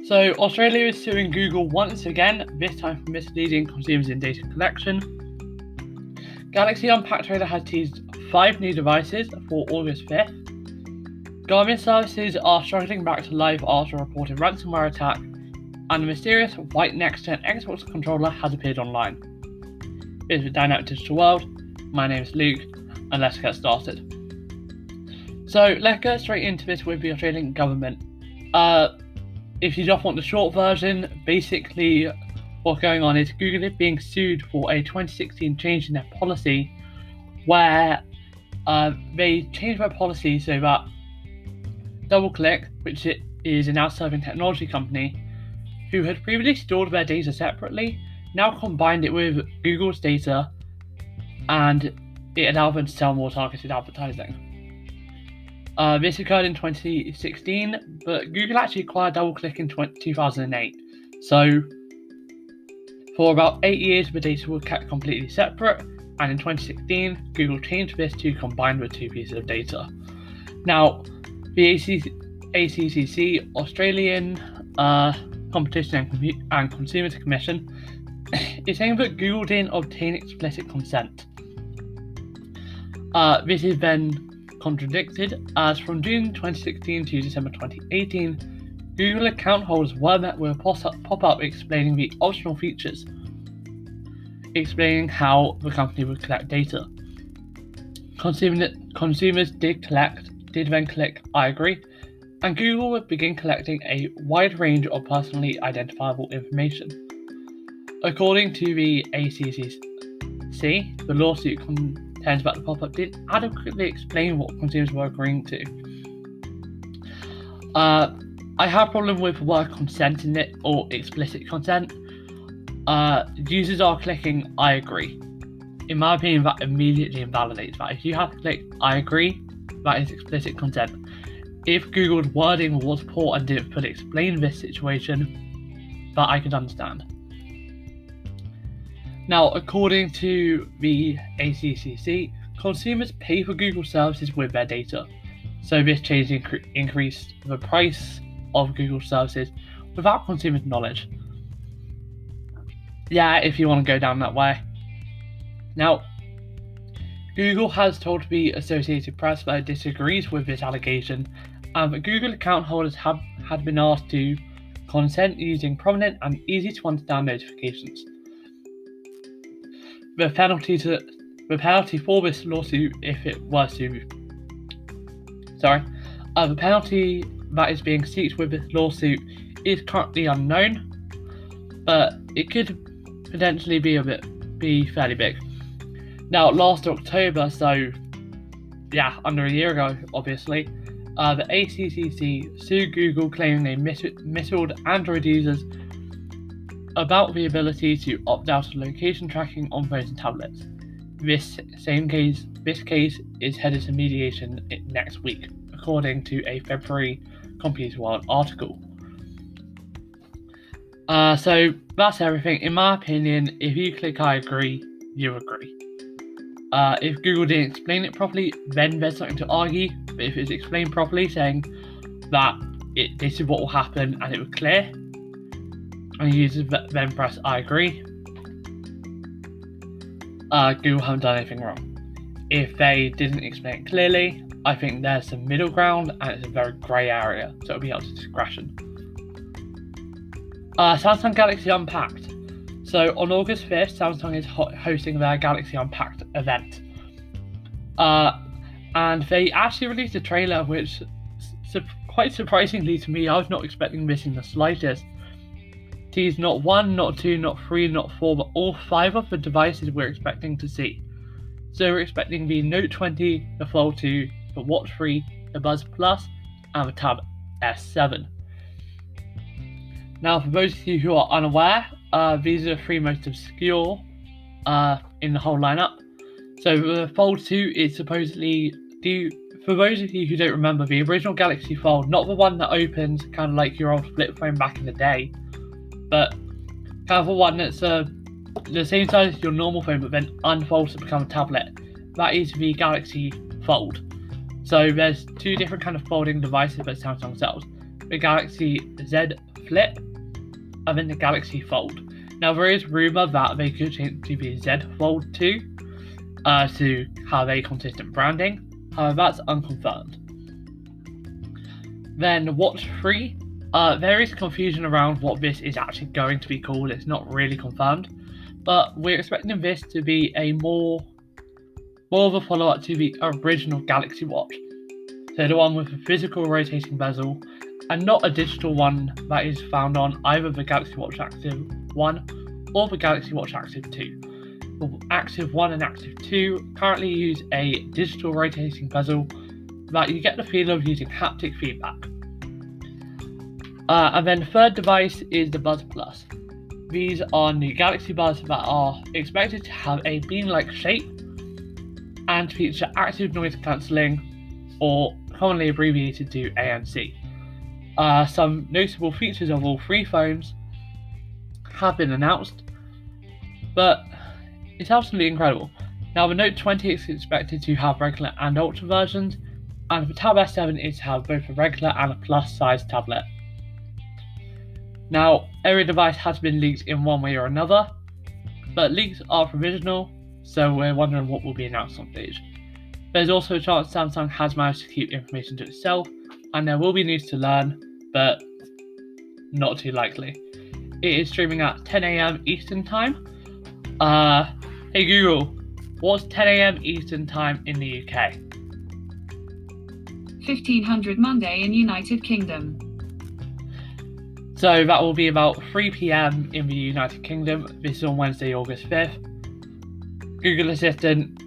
So Australia is suing Google once again, this time for misleading consumers in data collection. Galaxy Unpacked trader has teased 5 new devices for August 5th. Garmin services are struggling back to life after a reported ransomware attack, and the mysterious white next-gen Xbox controller has appeared online. This is the Dynamic Digital World. My name is Luke, and let's get started. So let's get straight into this with the Australian government. If you just want the short version, basically what's going on is Google is being sued for a 2016 change in their policy where they changed their policy so that DoubleClick, which is an out-serving technology company, who had previously stored their data separately, now combined it with Google's data and it allowed them to sell more targeted advertising. This occurred in 2016, but Google actually acquired DoubleClick in 2008. So for about 8 years, the data was kept completely separate, and in 2016, Google changed this to combine the two pieces of data. Now, the ACCC, Australian Competition and Consumer Commission, is saying that Google didn't obtain explicit consent. This is then contradicted, as from June 2016 to December 2018, Google account holders were met with a pop-up explaining the optional features, explaining how the company would collect data. Consumers did then click I agree, and Google would begin collecting a wide range of personally identifiable information. According to the ACCC, the lawsuit contends that the pop-up didn't adequately explain what consumers were agreeing to. I have a problem with the word consent in it, or explicit consent. Users are clicking I agree. In my opinion, that immediately invalidates that. If you have to click I agree, that is explicit consent. If Google's wording was poor and didn't fully explain this situation, that I could understand. Now, according to the ACCC, consumers pay for Google services with their data. So this change increased the price of Google services without consumers' knowledge. Yeah, if you want to go down that way. Now, Google has told the Associated Press that it disagrees with this allegation, and that Google account holders had been asked to consent using prominent and easy to understand notifications. The penalty for this lawsuit, if it were to, the penalty that is being sought with this lawsuit is currently unknown, but it could potentially be fairly big. Now, last October, so yeah, under a year ago, obviously, the ACCC sued Google, claiming they misled Android users about the ability to opt out of location tracking on phones and tablets. This case is headed to mediation next week, according to a February Computer World article. So that's everything. In my opinion, if you click I agree, you agree. If Google didn't explain it properly, then there's something to argue. But if it's explained properly, saying that this is what will happen and it was clear, and users then press I agree, Google haven't done anything wrong. If they didn't explain it clearly, I think there's some middle ground and it's a very grey area, so it'll be up to discretion. Samsung Galaxy Unpacked. So on August 5th, Samsung is hosting their Galaxy Unpacked event. And they actually released a trailer which, quite surprisingly to me, I was not expecting this in the slightest. Teased not 1, not 2, not 3, not 4, but all 5 of the devices we're expecting to see. So we're expecting the Note 20, the Fold 2, the Watch 3, the Buzz Plus, and the Tab S7. Now, for those of you who are unaware, these are the 3 most obscure in the whole lineup. So the Fold 2 is supposedly, for those of you who don't remember, the original Galaxy Fold, not the one that opens kind of like your old flip phone back in the day, but kind of a one that's the same size as your normal phone but then unfolds to become a tablet. That is the Galaxy Fold. So there's 2 different kind of folding devices that Samsung sells. The Galaxy Z Flip and then the Galaxy Fold. Now there is rumour that they could change to the Z Fold 2 to have a consistent branding, however that's unconfirmed. Then Watch 3, there is confusion around what this is actually going to be called. It's not really confirmed, but we're expecting this to be a more of a follow-up to the original Galaxy Watch. So the one with a physical rotating bezel and not a digital one that is found on either the Galaxy Watch Active 1 or the Galaxy Watch Active 2. The Active 1 and Active 2 currently use a digital rotating bezel that you get the feel of using haptic feedback. And then the third device is the Buzz Plus. These are new Galaxy Buds that are expected to have a bean-like shape and feature active noise cancelling, or commonly abbreviated to ANC. Some notable features of all three phones have been announced, but it's absolutely incredible. Now, the Note 20 is expected to have regular and ultra versions, and the Tab S7 is to have both a regular and a plus size tablet. Now, every device has been leaked in one way or another, but leaks are provisional, so we're wondering what will be announced on stage. There's also a chance Samsung has managed to keep information to itself, and there will be news to learn, but not too likely. It is streaming at 10 AM Eastern Time. Hey Google, what's 10 AM Eastern Time in the UK? 1500 Monday in United Kingdom. So that will be about 3 PM in the United Kingdom. This is on Wednesday, August 5th. Google Assistant,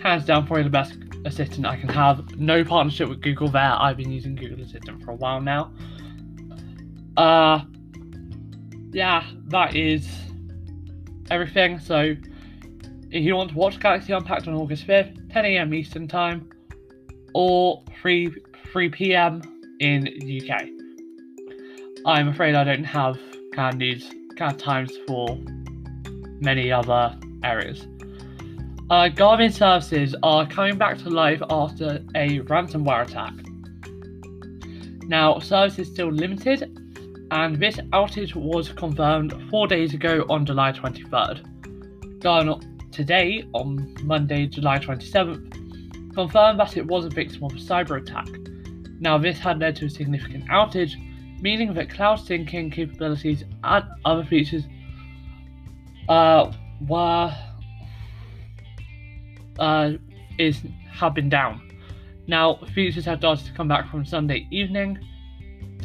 hands down probably the best assistant I can have. No partnership with Google there. I've been using Google Assistant for a while now. Yeah, that is everything. So if you want to watch Galaxy Unpacked on August 5th, 10 AM Eastern Time, or 3 PM in the UK. I'm afraid I don't have kind of times for many other areas. Garmin services are coming back to life after a ransomware attack. Now, service is still limited, and this outage was confirmed 4 days ago on July 23rd. Garmin today, on Monday, July 27th, confirmed that it was a victim of a cyber attack. Now, this had led to a significant outage, meaning that cloud syncing capabilities and other features have been down. Now, features have started to come back from Sunday evening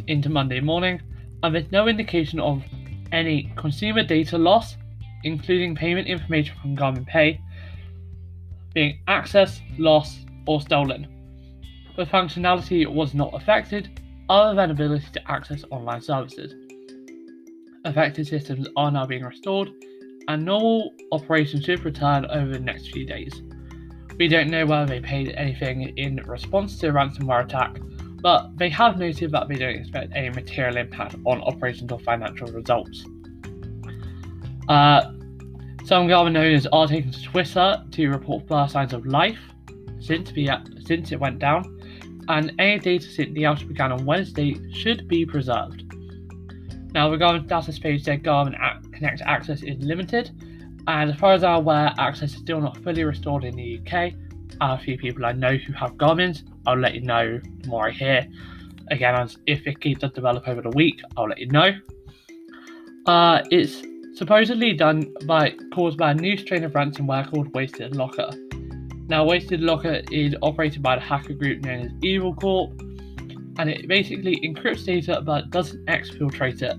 into Monday morning, and there's no indication of any consumer data loss, including payment information from Garmin Pay, being accessed, lost, or stolen. The functionality was not affected, other than ability to access online services. Affected systems are now being restored, and normal operations should return over the next few days. We don't know whether they paid anything in response to a ransomware attack, but they have noted that they don't expect any material impact on operations or financial results. Some Garmin owners are taking to Twitter to report first signs of life since it went down, and any data since the outage began on Wednesday should be preserved. Now, the Garmin status page said Garmin Connect access is limited, and as far as I'm aware, access is still not fully restored in the UK. A few people I know who have Garmin's. I'll let you know the more I hear. Again, if it keeps on develop over the week, I'll let you know. It's supposedly caused by a new strain of ransomware called Wasted Locker. Now, Wasted Locker is operated by the hacker group known as Evil Corp, and it basically encrypts data but doesn't exfiltrate it,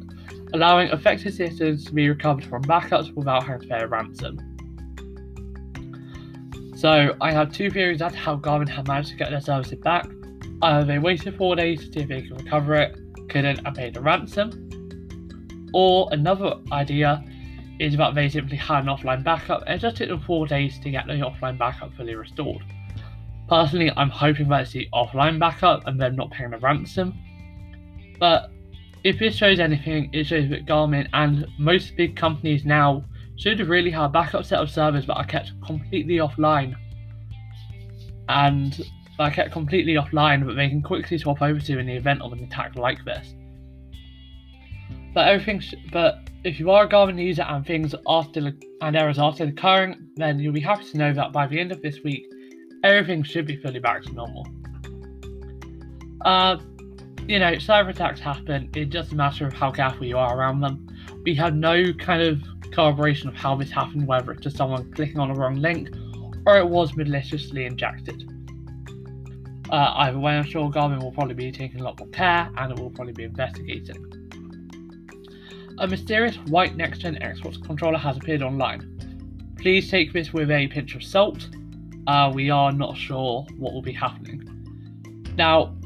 allowing affected systems to be recovered from backups without having to pay a ransom. So, I have two theories as to how Garmin have managed to get their services back. Either they waited 4 days to see if they could recover it, couldn't, and paid a ransom, or another idea is that they simply had an offline backup and it just took them 4 days to get the offline backup fully restored. Personally, I'm hoping that it's the offline backup and them not paying a ransom. But if this shows anything, it shows that Garmin and most big companies now should really have a backup set of servers that are kept completely offline. And that they can quickly swap over to in the event of an attack like this. But if you are a Garmin user and errors are still occurring, then you'll be happy to know that by the end of this week, everything should be fully back to normal. Cyber attacks happen. It's just a matter of how careful you are around them. We have no kind of corroboration of how this happened, whether it's just someone clicking on a wrong link or it was maliciously injected. Either way, I'm sure Garmin will probably be taking a lot more care and it will probably be investigating. A mysterious white next-gen Xbox controller has appeared online. Please take this with a pinch of salt. We are not sure what will be happening. Now,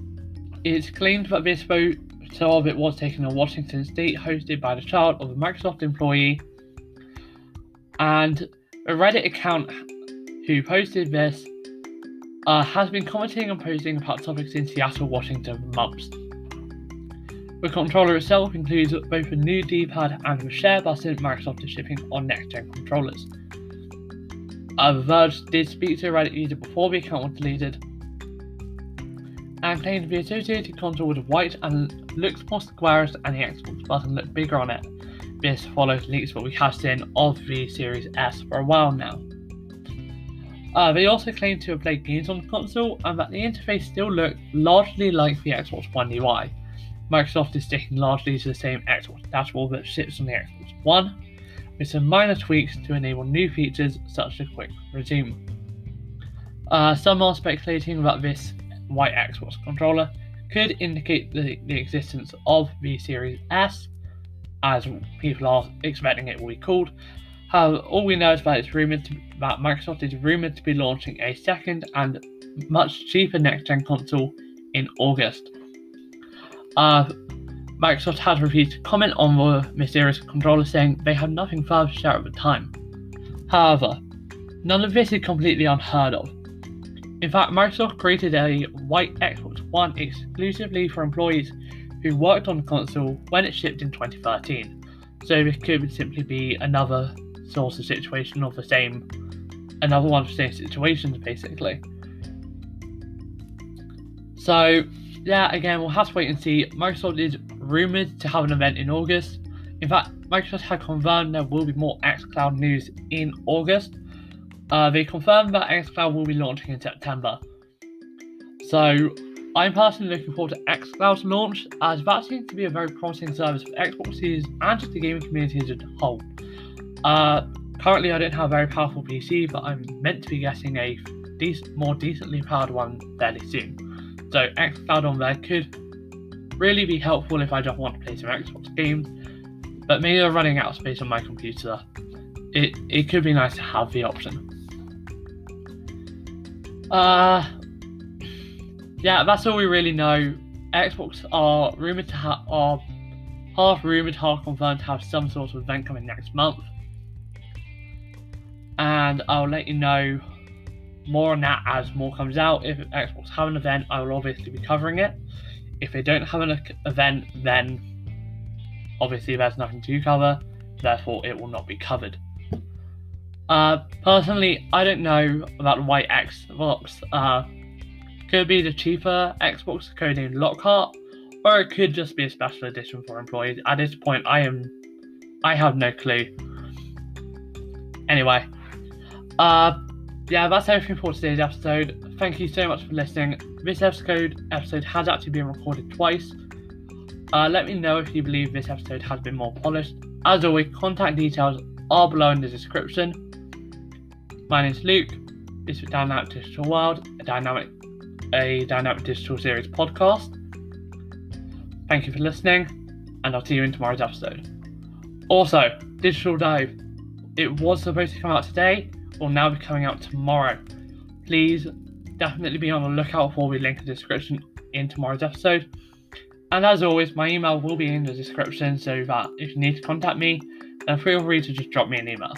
it's claimed that this photo of it was taken in Washington State, hosted by the child of a Microsoft employee, and a Reddit account who posted this has been commenting and posting about topics in Seattle, Washington for months. The controller itself includes both a new D-pad and the share button Microsoft is shipping on next-gen controllers. The Verge did speak to a Reddit user before the account was deleted, and claimed the associated console was white and looks more squarish and the Xbox button looked bigger on it. This follows leaks that we have seen of the Series S for a while now. They also claim to have played games on the console and that the interface still looked largely like the Xbox One UI. Microsoft is sticking largely to the same Xbox dashboard that ships on the Xbox One, with some minor tweaks to enable new features such as quick resume. Some are speculating that this white Xbox controller could indicate the existence of the Series S, as people are expecting it will be called. However, all we know is that that Microsoft is rumoured to be launching a second and much cheaper next-gen console in August. Microsoft has refused to comment on the mysterious controller, saying they have nothing further to share at the time. However, none of this is completely unheard of. In fact, Microsoft created a white Xbox One exclusively for employees who worked on the console when it shipped in 2013. So this could simply be another one of the same situations, basically. So, yeah, again, we'll have to wait and see. Microsoft is rumoured to have an event in August. In fact, Microsoft had confirmed there will be more xCloud news in August. They confirmed that xCloud will be launching in September. So, I'm personally looking forward to xCloud's launch, as that seems to be a very promising service for Xbox users and just the gaming community as a whole. Currently, I don't have a very powerful PC, but I'm meant to be getting a more decently powered one fairly soon. So xCloud on there could really be helpful if I just want to play some Xbox games, but maybe I'm running out of space on my computer. It could be nice to have the option. Yeah, that's all we really know. Xbox are half rumoured, half confirmed to have some sort of event coming next month. And I'll let you know more on that as more comes out. If Xbox have an event, I will obviously be covering it. If they don't have an event, then obviously there's nothing to cover, therefore it will not be covered. Personally, I don't know about the white Xbox. Could be the cheaper Xbox codenamed Lockhart, or it could just be a special edition for employees. At this point, I have no clue. Anyway, yeah, that's everything for today's episode. Thank you so much for listening. This episode has actually been recorded twice. Let me know if you believe this episode has been more polished. As always, contact details are below in the description. My name is Luke. This is Dynamic Digital World, a dynamic digital series podcast. Thank you for listening, and I'll see you in tomorrow's episode. Also, Digital Dive. It was supposed to come out today, will now be coming out tomorrow. Please definitely be on the lookout for the link in the description in tomorrow's episode. And as always, my email will be in the description, so that if you need to contact me, then feel free to just drop me an email.